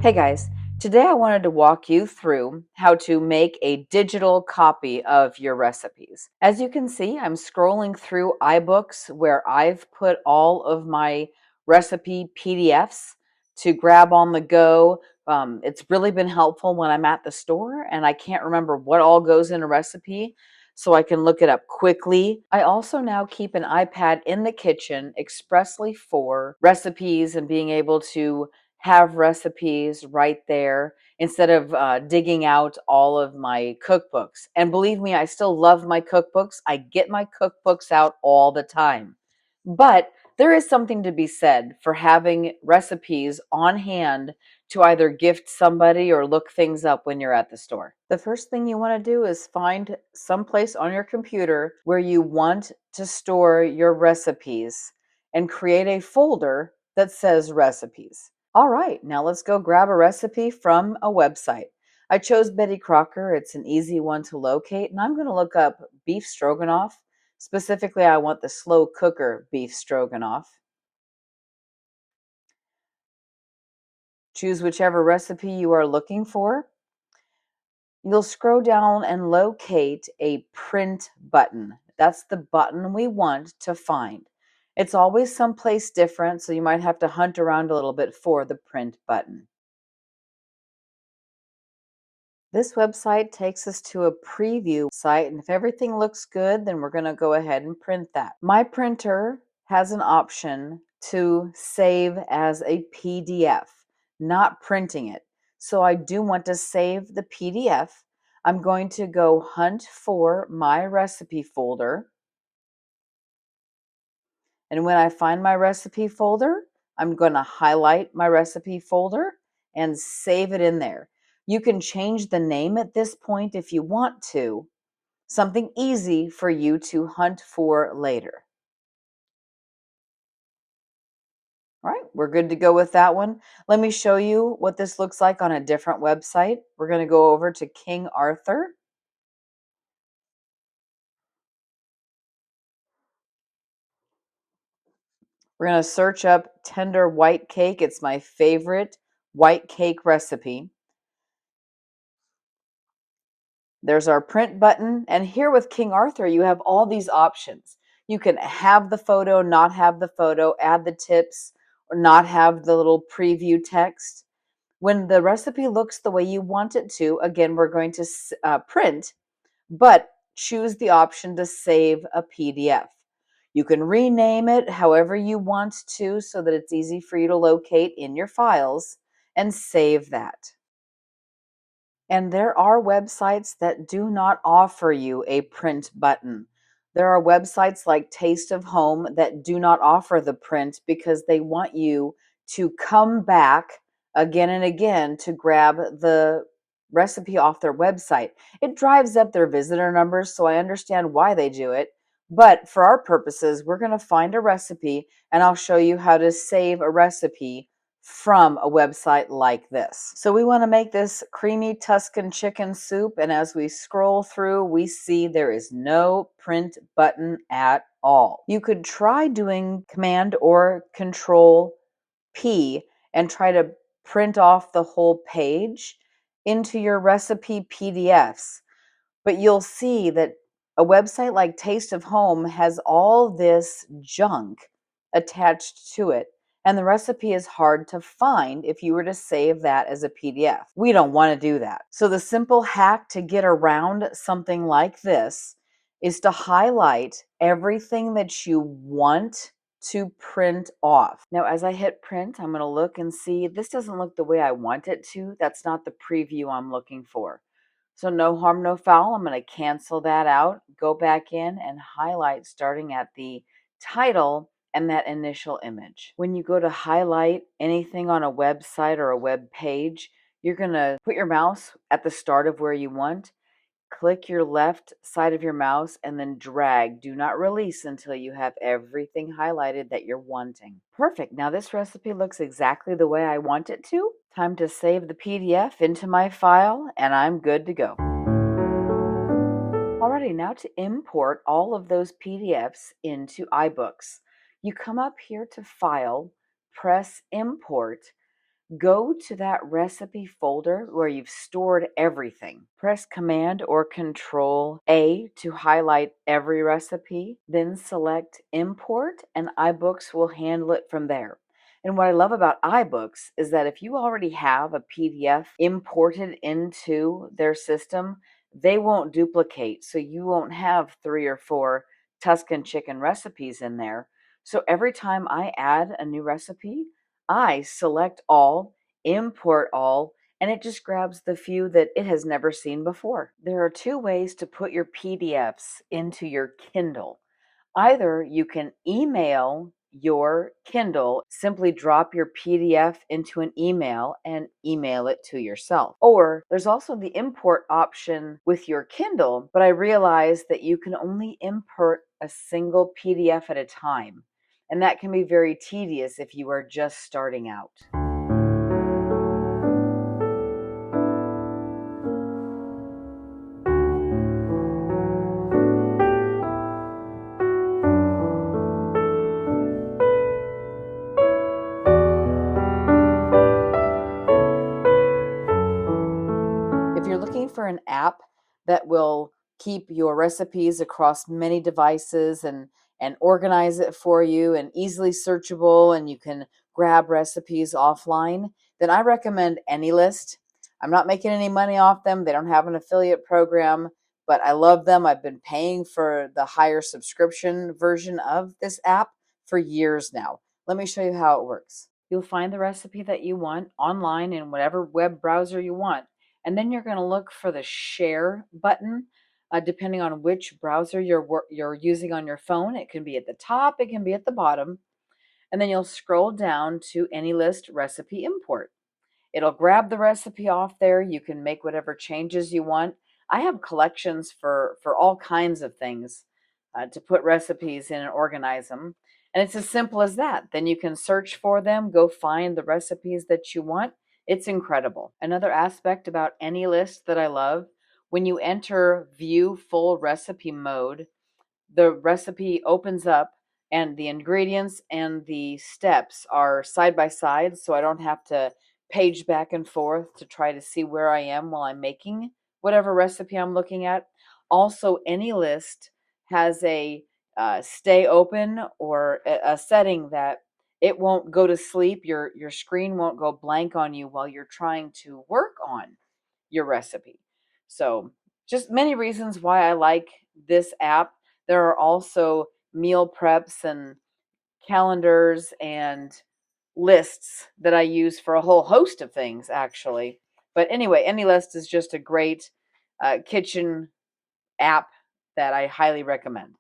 Hey guys, today I wanted to walk you through how to make a digital copy of your recipes. As you can see, I'm scrolling through iBooks where I've put all of my recipe PDFs to grab on the go. It's really been helpful when I'm at the store and I can't remember what all goes in a recipe, so I can look it up quickly. I also now keep an iPad in the kitchen expressly for recipes and being able to have recipes right there instead of digging out all of my cookbooks. And believe me, I still love my cookbooks. I get my cookbooks out all the time. But there is something to be said for having recipes on hand to either gift somebody or look things up when you're at the store. The first thing you want to do is find someplace on your computer where you want to store your recipes and create a folder that says recipes. All right, now let's go grab a recipe from a website. I chose Betty Crocker. It's an easy one to locate, and I'm going to look up beef stroganoff. Specifically, I want the slow cooker beef stroganoff. Choose whichever recipe you are looking for. You'll scroll down and locate a print button. That's the button we want to find. It's always someplace different, so you might have to hunt around a little bit for the print button. This website takes us to a preview site, and if everything looks good, then we're going to go ahead and print that. My printer has an option to save as a PDF, not printing it. So I do want to save the PDF. I'm going to go hunt for my recipe folder. And when I find my recipe folder, I'm going to highlight my recipe folder and save it in there. You can change the name at this point if you want to. Something easy for you to hunt for later. All right, we're good to go with that one. Let me show you what this looks like on a different website. We're going to go over to King Arthur. We're going to search up tender white cake. It's my favorite white cake recipe. There's our print button. And here with King Arthur, you have all these options. You can have the photo, not have the photo, add the tips, or not have the little preview text. When the recipe looks the way you want it to, again, we're going to print, but choose the option to save a PDF. You can rename it however you want to so that it's easy for you to locate in your files and save that. And there are websites that do not offer you a print button. There are websites like Taste of Home that do not offer the print because they want you to come back again and again to grab the recipe off their website. It drives up their visitor numbers, so I understand why they do it. But for our purposes, we're going to find a recipe and I'll show you how to save a recipe from a website like this. So we want to make this creamy Tuscan chicken soup, and as we scroll through, we see there is no print button at all. You could try doing Command or Control P and try to print off the whole page into your recipe PDFs, but you'll see that a website like Taste of Home has all this junk attached to it. And the recipe is hard to find if you were to save that as a PDF. We don't want to do that. So the simple hack to get around something like this is to highlight everything that you want to print off. Now, as I hit print, I'm going to look and see this doesn't look the way I want it to. That's not the preview I'm looking for. So no harm, no foul. I'm going to cancel that out, go back in and highlight starting at the title and that initial image. When you go to highlight anything on a website or a web page, you're going to put your mouse at the start of where you want, click your left side of your mouse, and then drag. Do not release until you have everything highlighted that you're wanting. Perfect. Now this recipe looks exactly the way I want it to. Time to save the PDF into my file, and I'm good to go. Alrighty, now to import all of those PDFs into iBooks. You come up here to File, press Import, Go to that recipe folder where you've stored everything. Press Command or Control A to highlight every recipe, then select Import, and iBooks will handle it from there. And what I love about iBooks is that if you already have a PDF imported into their system, they won't duplicate. So you won't have 3 or 4 Tuscan chicken recipes in there. So every time I add a new recipe, I select all, import all, and it just grabs the few that it has never seen before. There are 2 ways to put your PDFs into your Kindle. Either you can email your Kindle, simply drop your PDF into an email and email it to yourself. Or there's also the import option with your Kindle, but I realized that you can only import a single PDF at a time. And that can be very tedious if you are just starting out. If you're looking for an app that will keep your recipes across many devices and organize it for you and easily searchable and you can grab recipes offline, then I recommend AnyList. I'm not making any money off them. They don't have an affiliate program, but I love them. I've been paying for the higher subscription version of this app for years now. Let me show you how it works. You'll find the recipe that you want online in whatever web browser you want. And then you're going to look for the share button, depending on which browser you're using on your phone. It can be at the top, it can be at the bottom. And then you'll scroll down to AnyList recipe import. It'll grab the recipe off there. You can make whatever changes you want. I have collections for all kinds of things to put recipes in and organize them. And it's as simple as that. Then you can search for them, go find the recipes that you want. It's incredible. Another aspect about AnyList that I love, when you enter view full recipe mode, the recipe opens up and the ingredients and the steps are side by side, so I don't have to page back and forth to try to see where I am while I'm making whatever recipe I'm looking at. Also, AnyList has a stay open or a setting that it won't go to sleep. Your screen won't go blank on you while you're trying to work on your recipe. So, just many reasons why I like this app. There are also meal preps and calendars and lists that I use for a whole host of things, actually. But anyway, AnyList is just a great kitchen app that I highly recommend.